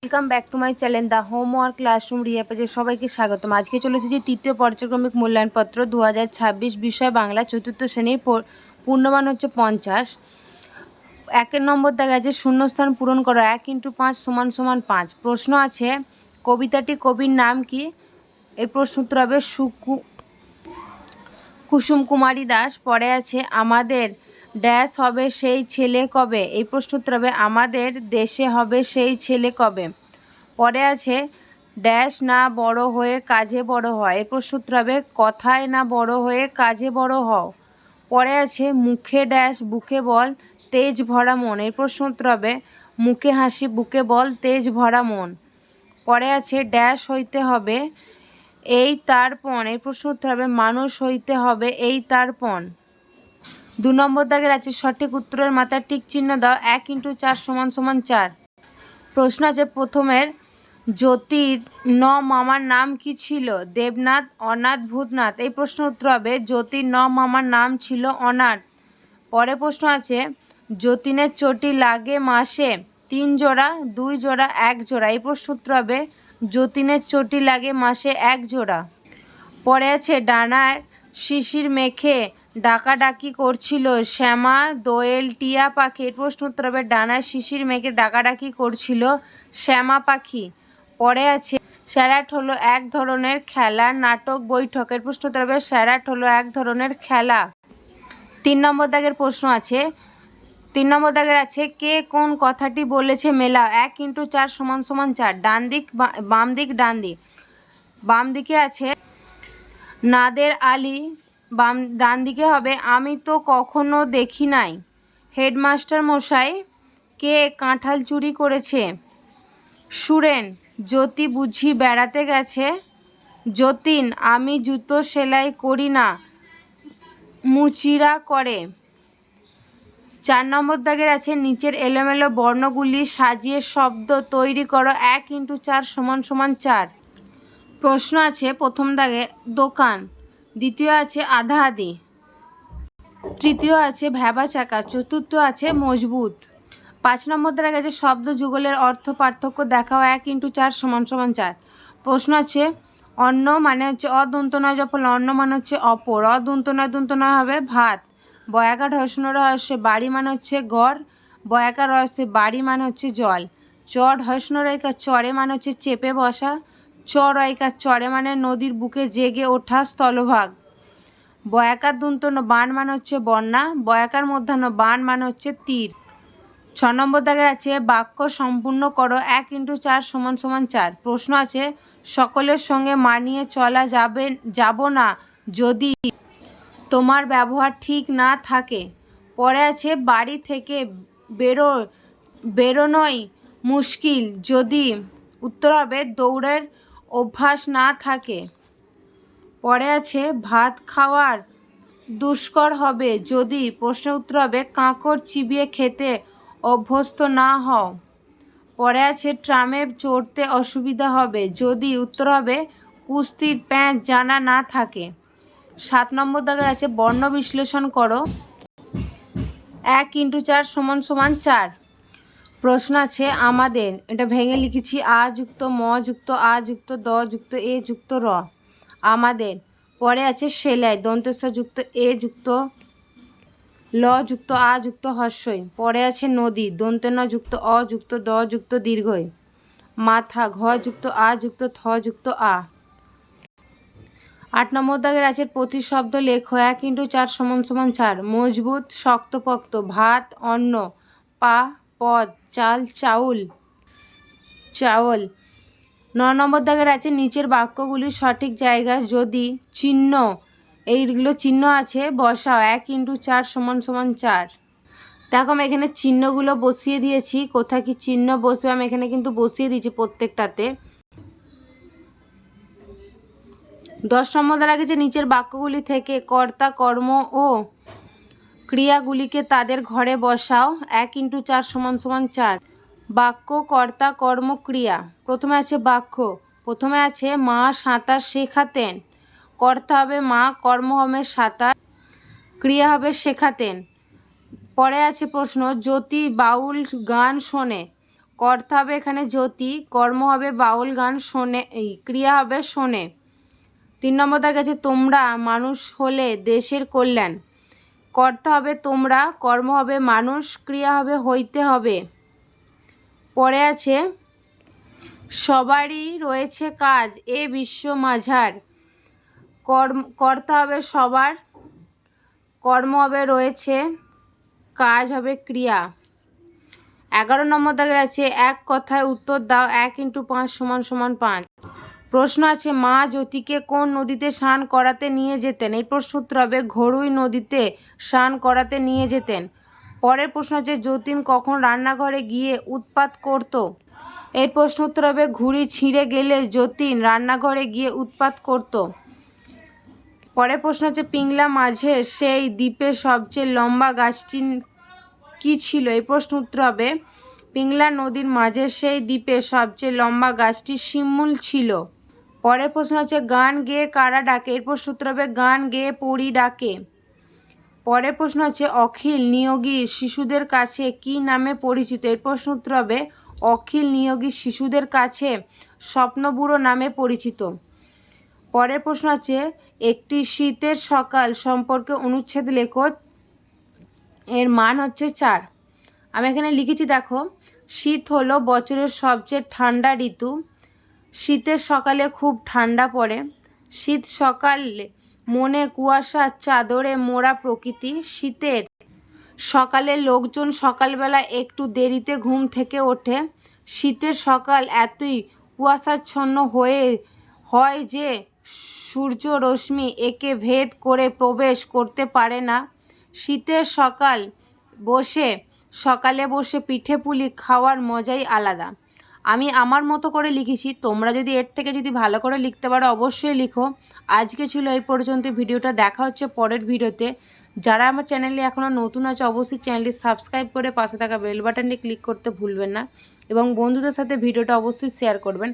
Welcome back to my channel the homework classroom Riya পেজে সবাইকে স্বাগতম। আজকে চলে এসেছি তৃতীয় পর্যায়ক্রমিক মূল্যায়নপত্র 2026 বিষয় বাংলা চতুর্থ শ্রেণীর পূর্ণমান হচ্ছে 50। 1 নম্বর দেখা আছে শূন্যস্থান পূরণ করো 1 × 5 = 5। প্রশ্ন আছে কবিতাটি কবির নাম কি? এই প্রশ্ন উত্তর হবে কুসুম কুমারী দাস। পরে আছে আমাদের ড্যাশ হবে সেই ছেলে কবে? এই প্রশ্ন উত্তর হবে আমাদের দেশে হবে সেই ছেলে কবে। পরে আছে ড্যাশ না বড় হয়ে কাজে বড় হয়। এই প্রশ্ন উত্তর হবে কথায় না বড় হয়ে কাজে বড় হও। পরে আছে মুখে ড্যাশ বুকে বল তেজ ভরা মন। এই প্রশ্ন উত্তর হবে মুখে হাসি বুকে বল তেজ ভরা মন। পরে আছে ড্যাশ হইতে হবে এই তারপণ। এই প্রশ্ন উত্তর হবে মানুষ হইতে হবে এই তারপণ। 2 নম্বর দাগের আছে সঠিক উত্তরের মাথায় টিক চিহ্ন দাও। 1 × 4 = 4। প্রশ্ন আছে প্রথমের জ্যোতির মামার নাম কি ছিল? দেবনাথ, অনাথ, ভূতনাথ। এই প্রশ্ন উত্তর হবে জ্যোতির মামার নাম ছিল অনাথ। পরে প্রশ্ন আছে যতীনের চটি লাগে মাসে 3 জোড়া 2 জোড়া 1 জোড়া। এই প্রশ্ন উত্তর হবে যতীনের চটি লাগে মাসে 1 জোড়া। পরে আছে ডানায় শিশির মেখে ডাকাডাকি করছিল শ্যামা দোয়েল টিয়া পাখি। এর প্রশ্ন উত্তর হবে ডানায় শিশির মেখে ডাকাডাকি করছিল শ্যামা পাখি। পরে আছে স্যারাট হলো এক ধরনের খেলা নাটক বৈঠক। এর প্রশ্ন উত্তর হবে স্যারাট হলো এক ধরনের খেলা। 3 নম্বর দাগের প্রশ্ন আছে 3 নম্বর দাগের আছে কে কোন কথাটি বলেছে মেলাও। 1 × 4 = 4। ডান দিক বাম দিক ডান দিক। বাম দিকে আছে নাদের আলী, ডান দিকে হবে আমি তো কখনো দেখি নাই। হেডমাস্টার মশাই কে কাঁঠাল চুরি করেছে? সুরেন জ্যোতি বুঝি বেড়াতে গেছে। যতীন আমি জুতো সেলাই করি না মুচিরা করে। 4 নম্বর দাগের আছে নিচের এলোমেলো বর্ণগুলি সাজিয়ে শব্দ তৈরি করো। 1 × 4 = 4। প্রশ্ন আছে প্রথম দাগে দোকান, দ্বিতীয় আছে আধা আধি, তৃতীয় আছে ভ্যাবা চাকা, চতুর্থ আছে মজবুত। 5 নম্বর দাগে আছে শব্দ যুগলের অর্থ পার্থক্য দেখাও। 1 × 4 = 4। প্রশ্ন আছে অন্ন মানে হচ্ছে অদন্ত নয় জফল অন্ন মানে হচ্ছে অপর, অদন্ত নয় দন্ত নয় হবে ভাত। বয়াকার হর্ষণ রহস্যে বাড়ি মানে হচ্ছে গড়, বয়াকার রহস্যে বাড়ি মানে হচ্ছে জল। চর হর্ষণ রেখা চরে মানে হচ্ছে চেপে বসা, চর রেখা চরে মানে নদীর বুকে জেগে ওঠা স্থলভাগ। বয়াকার দন্তন্য বান মানে হচ্ছে বন্যা, বয়াকার মধ্যাহ্ন বান মানে হচ্ছে তীর। 6 নম্বর দাগের আছে বাক্য সম্পূর্ণ করো। 1 × 4 = 4। প্রশ্ন আছে সকলের সঙ্গে মানিয়ে চলা যাব না যদি তোমার ব্যবহার ঠিক না থাকে। পরে আছে বাড়ি থেকে বেরোনোই মুশকিল যদি, উত্তর হবে দৌড়ের অভ্যাস না থাকে। পরে আছে ভাত খাওয়ার দুষ্কর হবে যদি, প্রশ্নের উত্তর হবে কাঁকড় চিবিয়ে খেতে অভ্যস্ত না হও। পরে আছে ট্রামে চড়তে অসুবিধা হবে যদি, উত্তর হবে কুস্তির প্যাঁচ জানা না থাকে। 7 নম্বর দাগের আছে বর্ণ বিশ্লেষণ করো। 1 × 4 = 4। প্রশ্ন আছে আমাদের, এটা ভেঙে লিখেছি আ যুক্ত ম যুক্ত আ যুক্ত দ যুক্ত এ যুক্ত র আমাদের। পরে আছে সেলাই দন্তেস যুক্ত এ যুক্ত ল যুক্ত আ যুক্ত হর্ষই। পরে আছে নদী দন্তেন যুক্ত অ যুক্ত দ যুক্ত দীর্ঘই। মাথা ঘ যুক্ত আ যুক্ত থ যুক্ত আ। 8 নম্বর দাগের আছে প্রতিশব্দ লেখো। 1 × 4 = 4। মজবুত শক্তপোক্ত ভাত অন্ন, পা পদ, চাল চাউল চাওল। 9 নম্বর দাগের আছে নিচের বাক্যগুলি সঠিক জায়গায় যদি চিহ্ন, এইগুলো চিহ্ন আছে বসাও। 1 × 4 = 4। দেখো আমি এখানে চিহ্নগুলো বসিয়ে দিয়েছি, কোথায় কি চিহ্ন বসবে আমি এখানে কিন্তু বসিয়ে দিয়েছি প্রত্যেকটাতে। 10 নম্বর দ্বারা গেছে নিচের বাক্যগুলি থেকে কর্তা কর্ম ও ক্রিয়াগুলিকে তাদের ঘরে বসাও। 1 × 4 = 4। বাক্য কর্তা কর্ম ক্রিয়া। প্রথমে আছে বাক্য, প্রথমে আছে মা সাঁতার শেখাতেন। কর্তা হবে মা, কর্ম হবে সাঁতার, ক্রিয়া হবে শেখাতেন। পরে আছে প্রশ্ন জ্যোতি বাউল গান শোনে। কর্তা হবে এখানে জ্যোতি, কর্ম হবে বাউল গান, শোনে ক্রিয়া হবে শোনে। 3 নম্বর দাগ আছে তোমরা মানুষ হলে দেশের কল্যাণ। কর্তা হবে তোমরা, কর্ম হবে মানুষ, ক্রিয়া হবে হইতে হবে। পরে আছে সবারই রয়েছে কাজ এ বিশ্ব মাঝার। কর্তা হবে সবার, কর্ম হবে রয়েছে, কাজ হবে ক্রিয়া। 11 নম্বর দাগে আছে এক কথায় উত্তর দাও, 1 × 5 = 5। প্রশ্ন আছে মা জ্যোতিকে কোন নদীতে স্নান করাতে নিয়ে যেতেন? এই প্রশ্ন উত্তর হবে ঘরুই নদীতে স্নান করাতে নিয়ে যেতেন। পরের প্রশ্ন আছে যতীন কখন রান্নাঘরে গিয়ে উৎপাত করত? এর প্রশ্ন উত্তর হবে ঘুড়ি ছিঁড়ে গেলে যতীন রান্নাঘরে গিয়ে উৎপাত করত। পরের প্রশ্ন হচ্ছে পিংলা মাঝের সেই দ্বীপের সবচেয়ে লম্বা গাছটি কি ছিল? এই প্রশ্ন উত্তর হবে পিংলা নদীর মাঝের সেই দ্বীপের সবচেয়ে লম্বা গাছটি শিমুল ছিল। পরের প্রশ্ন হচ্ছে গান গেয়ে কারা ডাকে? এর প্রশ্ন উত্তর হবে গান গেয়ে পরী ডাকে। পরের প্রশ্ন হচ্ছে অখিল নিয়োগী শিশুদের কাছে কি নামে পরিচিত? এর প্রশ্ন উত্তর হবে অখিল নিয়োগী শিশুদের কাছে স্বপ্নবুড়ো নামে পরিচিত। পরের প্রশ্ন আছে একটি শীতের সকাল সম্পর্কে অনুচ্ছেদ লেখো। এর মান হচ্ছে 4। আমি এখানে লিখেছি দেখো, শীত হলো বছরের সবচেয়ে ঠান্ডা ঋতু। শীতের সকালে খুব ঠান্ডা পড়ে। শীত সকালে মনে কুয়াশার চাদরে মোড়া প্রকৃতি। শীতের সকালে লোকজন সকালবেলা একটু দেরিতে ঘুম থেকে ওঠে। শীতের সকাল এতই কুয়াশাচ্ছন্ন হয় যে সূর্য রশ্মি একে ভেদ করে প্রবেশ করতে পারে না। শীতের সকালে বসে পিঠে পুলি খাওয়ার মজাই আলাদা। আমি আমার মতো করে লিখেছি, তোমরা যদি এর থেকে যদি ভালো করে লিখতে পারো অবশ্যই লিখো। আজকে ছিল এই পর্যন্ত ভিডিওটা, দেখা হচ্ছে পরের ভিডিওতে। যারা আমার চ্যানেলে এখনও নতুন আছে অবশ্যই চ্যানেলটি সাবস্ক্রাইব করে পাশে থাকা বেল বাটনটি ক্লিক করতে ভুলবেন না এবং বন্ধুদের সাথে ভিডিওটা অবশ্যই শেয়ার করবেন।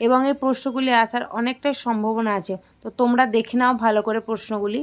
এবং এই প্রশ্নগুলি আসার অনেকটাই সম্ভাবনা আছে, তো তোমরা দেখে নাও ভালো করে প্রশ্নগুলি।